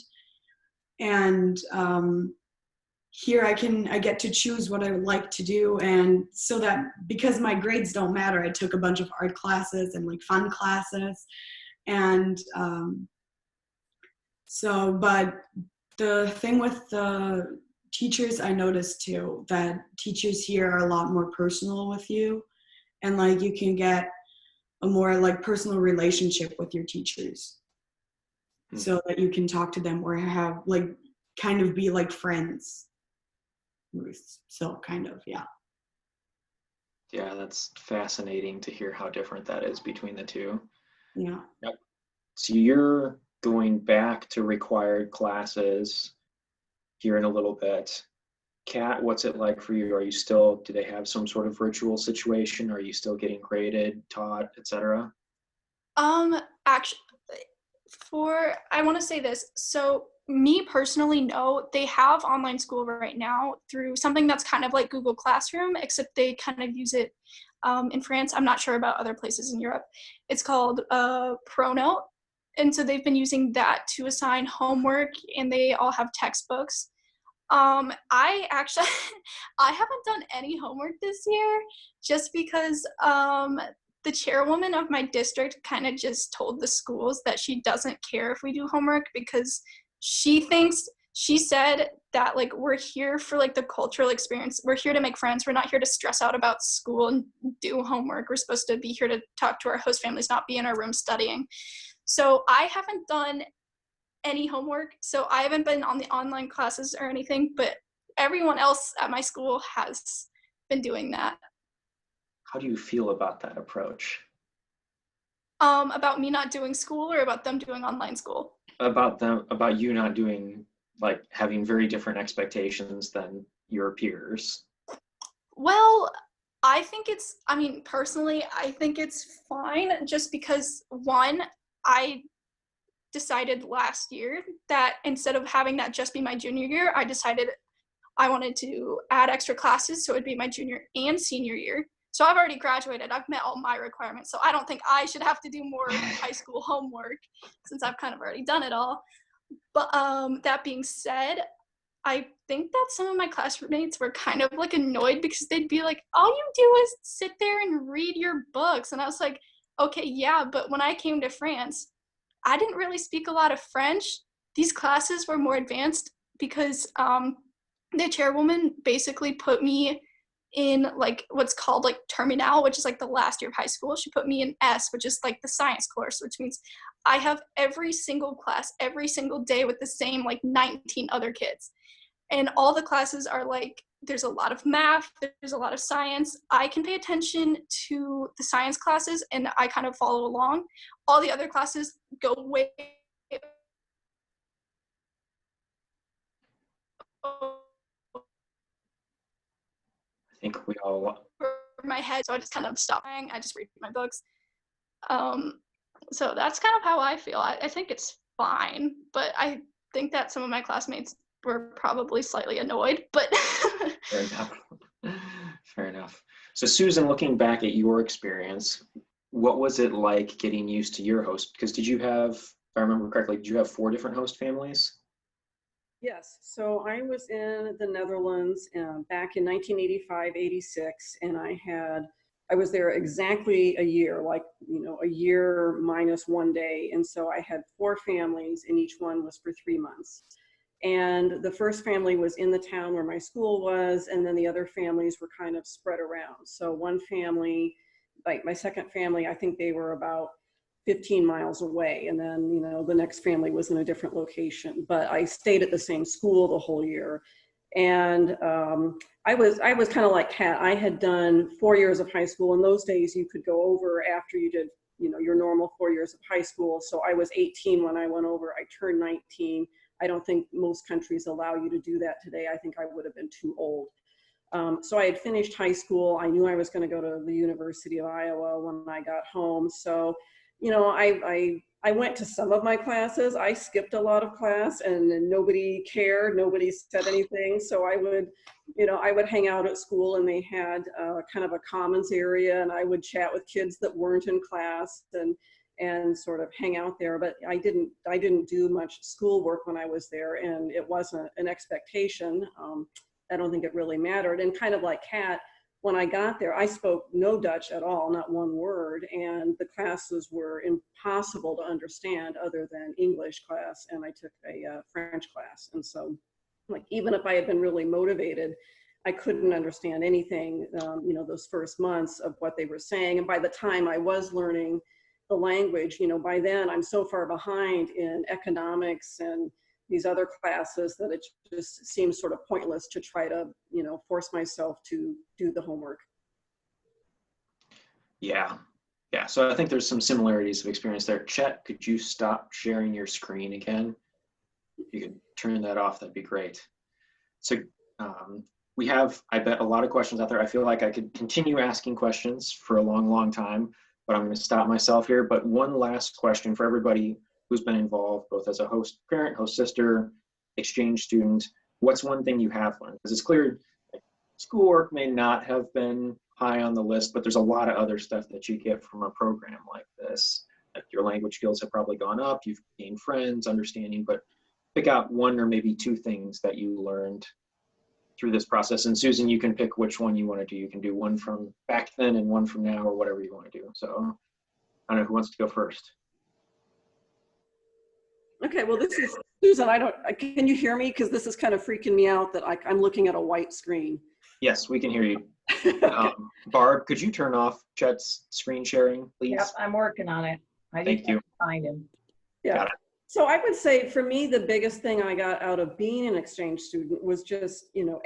And here I get to choose what I would like to do. And so that, because my grades don't matter, I took a bunch of art classes and like fun classes. And but the thing with the teachers, I noticed too, that teachers here are a lot more personal with you. And like you can get a more like personal relationship with your teachers. So that you can talk to them or have like kind of be like friends. So kind of, yeah. Yeah, that's fascinating to hear how different that is between the two. Yeah. Yep. So you're going back to required classes here in a little bit. Kat, what's it like for you? Do they have some sort of virtual situation? Are you still getting graded, taught, etc.? Actually, I want to say this. So me personally, no, they have online school right now through something that's kind of like Google Classroom, except they kind of use it in France. I'm not sure about other places in Europe. It's called Pronote. And so they've been using that to assign homework, and they all have textbooks. I actually, I haven't done any homework this year just because the chairwoman of my district kind of just told the schools that she doesn't care if we do homework because she said that like we're here for like the cultural experience. We're here to make friends. We're not here to stress out about school and do homework. We're supposed to be here to talk to our host families, not be in our room studying. So I haven't done any homework. So I haven't been on the online classes or anything, but everyone else at my school has been doing that. How do you feel about that approach? About me not doing school or about them doing online school? About you not doing, like having very different expectations than your peers. Well, personally, I think it's fine just because one, I decided last year that instead of having that just be my junior year, I decided I wanted to add extra classes so it would be my junior and senior year. So I've already graduated. I've met all my requirements. So I don't think I should have to do more high school homework since I've kind of already done it all. But that being said, I think that some of my classmates were kind of like annoyed because they'd be like, all you do is sit there and read your books. And I was like, okay, yeah, but when I came to France, I didn't really speak a lot of French. These classes were more advanced because the chairwoman basically put me in like what's called like terminal, which is like the last year of high school. She put me in S, which is like the science course, which means I have every single class every single day with the same like 19 other kids. And all the classes are like, there's a lot of math, there's a lot of science. I can pay attention to the science classes and I kind of follow along. All the other classes go way I think we all. over my head, so I just kind of stop. I just read my books. So that's kind of how I feel. I think it's fine, but I think that some of my classmates were probably slightly annoyed, but Fair enough. Fair enough. So Susan, looking back at your experience, what was it like getting used to your host? Because did you have, if I remember correctly, did you have 4 different host families? Yes, so I was in the Netherlands back in 1985, 86, and I was there exactly a year, like, a year minus 1 day. And so I had 4 families and each one was for 3 months. And the first family was in the town where my school was, and then the other families were kind of spread around. So one family like my second family, I think they were about 15 miles away. And then, you know, the next family was in a different location, but I stayed at the same school the whole year. And I was kind of like Kat. I had done 4 years of high school. In those days, you could go over after you did, you know, your normal 4 years of high school. So I was 18 when I went over. I turned 19. I don't think most countries allow you to do that today. I think I would have been too old. So I had finished high school. I knew I was going to go to the University of Iowa when I got home. So, you know, I went to some of my classes. I skipped a lot of class, and nobody cared. Nobody said anything. So I would, you know, I would hang out at school, and they had kind of a commons area, and I would chat with kids that weren't in class and sort of hang out there. But I didn't do much schoolwork when I was there, and it wasn't an expectation. I don't think it really mattered. And kind of like Kat, when I got there, I spoke no Dutch at all, not one word, and the classes were impossible to understand other than English class, and I took a French class. And so, like, even if I had been really motivated, I couldn't understand anything, you know, those first months of what they were saying. And by the time I was learning the language, you know, by then I'm so far behind in economics and these other classes that it just seems sort of pointless to try to, you know, force myself to do the homework. Yeah. Yeah. So I think there's some similarities of experience there. Chet, could you stop sharing your screen again? If you could turn that off, that'd be great. So we have, I bet, a lot of questions out there. I feel like I could continue asking questions for a long, long time, but I'm going to stop myself here. But one last question for everybody who's been involved, both as a host parent, host sister, exchange student. What's one thing you have learned? Because it's clear schoolwork may not have been high on the list, but there's a lot of other stuff that you get from a program like this. Like your language skills have probably gone up, you've gained friends, understanding, but pick out one or maybe two things that you learned through this process. And Susan, you can pick which one you want to do. You can do one from back then and one from now, or whatever you want to do. So I don't know who wants to go first. Okay, well, this is Susan. Can you hear me? Because this is kind of freaking me out that I'm looking at a white screen. Yes, we can hear you. Barb, could you turn off Chet's screen sharing, please? Yep, I'm working on it. Thank you. Find him. Yeah. Got it. So I would say for me, the biggest thing I got out of being an exchange student was just, you know,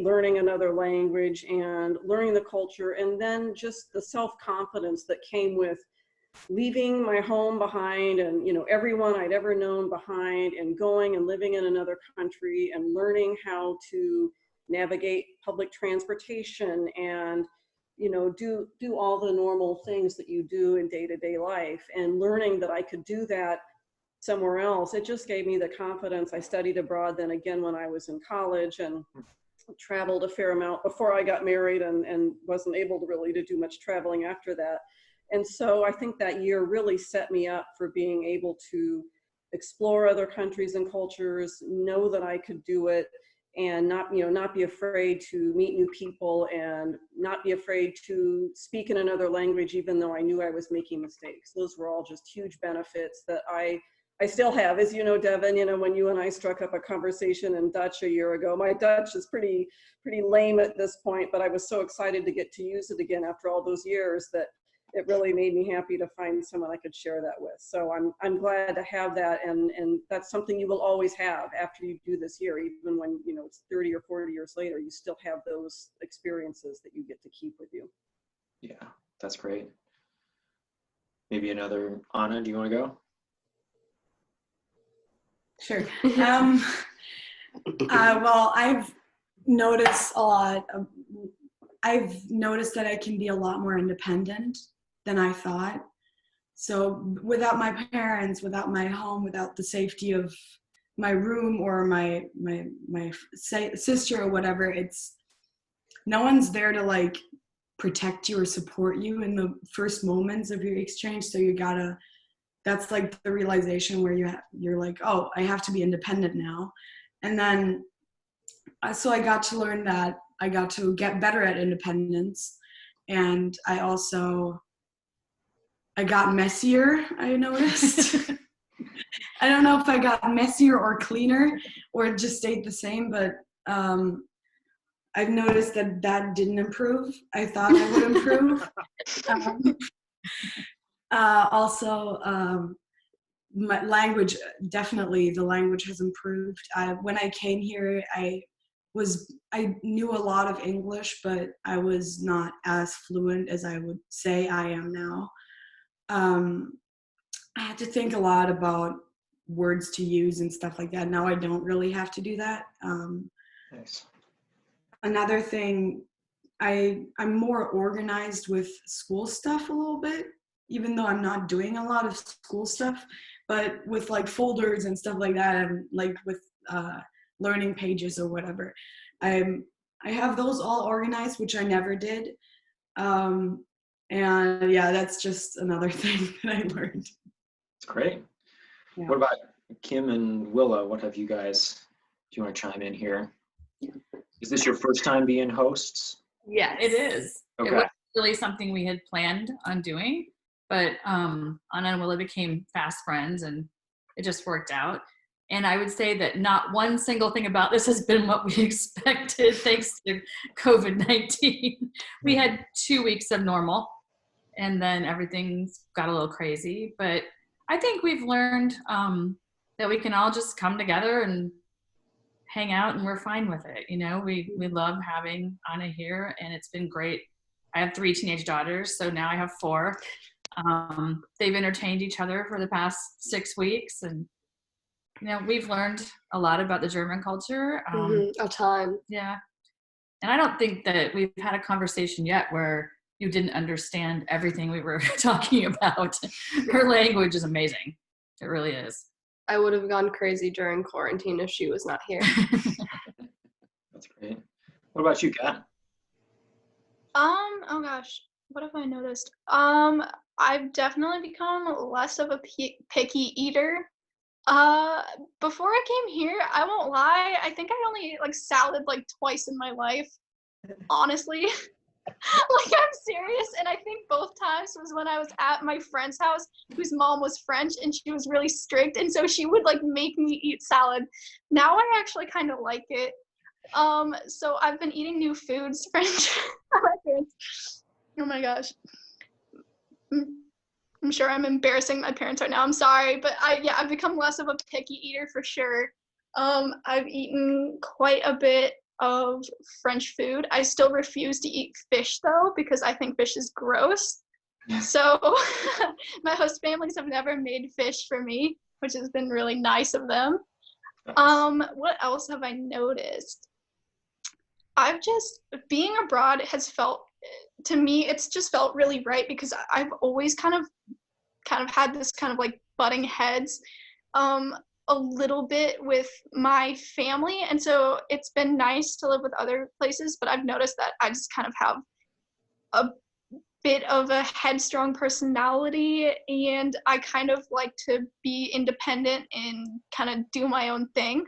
learning another language and learning the culture, and then just the self-confidence that came with leaving my home behind and, you know, everyone I'd ever known behind, and going and living in another country and learning how to navigate public transportation and, you know, do all the normal things that you do in day-to-day life, and learning that I could do that somewhere else. It just gave me the confidence. I studied abroad then again when I was in college, and traveled a fair amount before I got married, and wasn't able to really do much traveling after that. And so I think that year really set me up for being able to explore other countries and cultures, know that I could do it, and not be afraid to meet new people, and not be afraid to speak in another language, even though I knew I was making mistakes. Those were all just huge benefits that I still have. As you know, Devin, you know, when you and I struck up a conversation in Dutch a year ago, my Dutch is pretty lame at this point, but I was so excited to get to use it again after all those years that it really made me happy to find someone I could share that with. So I'm glad to have that, and that's something you will always have after you do this year. Even when, you know, it's 30 or 40 years later, you still have those experiences that you get to keep with you. Yeah, that's great. Maybe another, Anna, do you want to go? Sure. Well, I've noticed a lot. I've noticed that I can be a lot more independent than I thought. So without my parents, without my home, without the safety of my room or my sister or whatever, it's no one's there to like protect you or support you in the first moments of your exchange. So that's like the realization where you're like, oh, I have to be independent now. And then, so I got to learn that I got to get better at independence. And I got messier, I noticed. I don't know if I got messier or cleaner or just stayed the same, but I've noticed that that didn't improve. I thought I would improve. Also, my language, definitely the language has improved. When I came here, I knew a lot of English, but I was not as fluent as I would say I am now. I had to think a lot about words to use and stuff like that. Now I don't really have to do that. Nice. Another thing, I'm more organized with school stuff a little bit, even though I'm not doing a lot of school stuff, but with like folders and stuff like that, and like with learning pages or whatever. I have those all organized, which I never did. And yeah, that's just another thing that I learned. It's great. Yeah. What about Kim and Willa? What have you guys, do you want to chime in here? Is this your first time being hosts? Yeah, it is. Okay. It wasn't really something we had planned on doing, but Anna and Willa became fast friends and it just worked out. And I would say that not one single thing about this has been what we expected thanks to COVID-19. We had 2 weeks of normal and then everything's got a little crazy. But I think we've learned that we can all just come together and hang out and we're fine with it. You know, we love having Anna here and it's been great. I have 3 teenage daughters, so now I have 4. They've entertained each other for the past 6 weeks and you know, we've learned a lot about the German culture. A ton. Yeah. And I don't think that we've had a conversation yet where you didn't understand everything we were talking about. Her language is amazing. It really is. I would have gone crazy during quarantine if she was not here. That's great. What about you, Kat? Oh gosh, what have I noticed? I've definitely become less of a picky eater. Before I came here, I won't lie, I think I only ate like salad like twice in my life. Honestly. Like I'm serious, and I think both times was when I was at my friend's house whose mom was French and she was really strict, and so she would like make me eat salad. Now I actually kind of like it. So I've been eating new foods. French. Oh my gosh. I'm sure I'm embarrassing my parents right now. I'm sorry, but I've become less of a picky eater for sure. I've eaten quite a bit of French food. I still refuse to eat fish though, because I think fish is gross. So my host families have never made fish for me, which has been really nice of them. What else have I noticed? Being abroad has felt, to me, it's just felt really right because I've always kind of had this kind of like butting heads a little bit with my family, and so it's been nice to live with other places, but I've noticed that I just kind of have a bit of a headstrong personality and I kind of like to be independent and kind of do my own thing,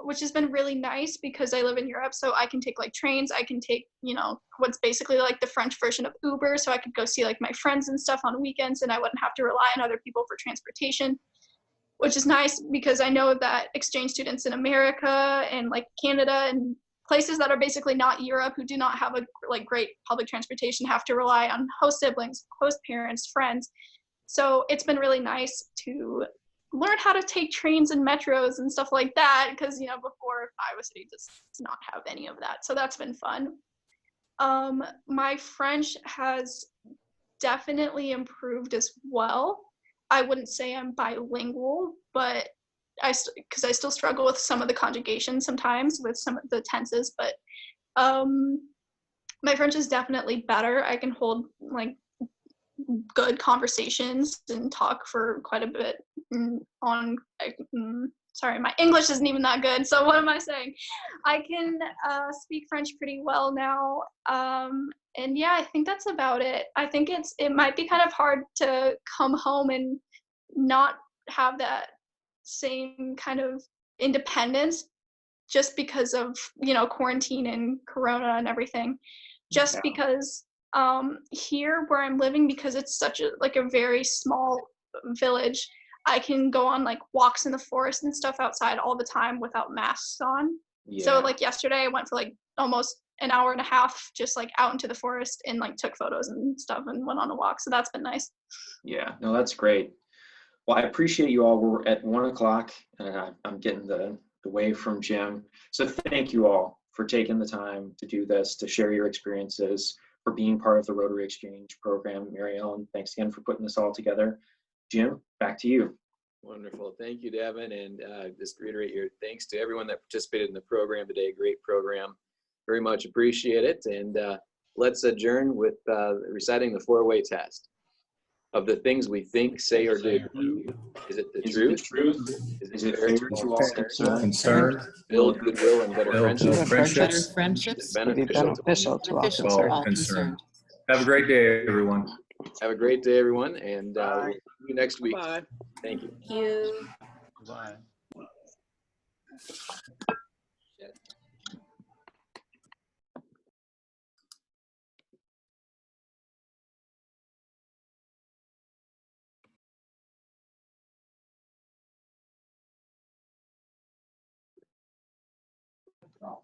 which has been really nice because I live in Europe, so I can take like trains, I can take, you know, what's basically like the French version of Uber, so I could go see like my friends and stuff on weekends and I wouldn't have to rely on other people for transportation, which is nice because I know that exchange students in America and like Canada and places that are basically not Europe who do not have a like great public transportation have to rely on host siblings, host parents, friends. So it's been really nice to learn how to take trains and metros and stuff like that because, you know, before Iowa City does not have any of that. So that's been fun. My French has definitely improved as well. I wouldn't say I'm bilingual, but because I still struggle with some of the conjugation sometimes with some of the tenses, but my French is definitely better. I can hold like good conversations and talk for quite a bit sorry, my English isn't even that good, so what am I saying? I can speak French pretty well now, and yeah, I think that's about it. I think it might be kind of hard to come home and not have that same kind of independence just because of, you know, quarantine and corona and everything, just because here where I'm living, because it's such a like a very small village, I can go on like walks in the forest and stuff outside all the time without masks on, So like yesterday I went for like almost an hour and a half just like out into the forest and like took photos and stuff and went on a walk. So that's been nice. Yeah, no, that's great. Well, I appreciate you all. We're at 1 o'clock and I'm getting the wave from Jim. So thank you all for taking the time to do this, to share your experiences, for being part of the Rotary Exchange program. Mary Ellen, thanks again for putting this all together. Jim, back to you. Wonderful. Thank you, Devin. And just reiterate your thanks to everyone that participated in the program today. Great program. Very much appreciate it. And let's adjourn with reciting the four-way test. Of the things we think, say, or do, is it the truth? Is it fair to all concerned? Build goodwill and better friendships? Friendships. Is beneficial to all concerned. Have a great day, everyone. Have a great day, everyone. And we'll see you next week. Bye. Thank you. Thank you. Bye. Oh.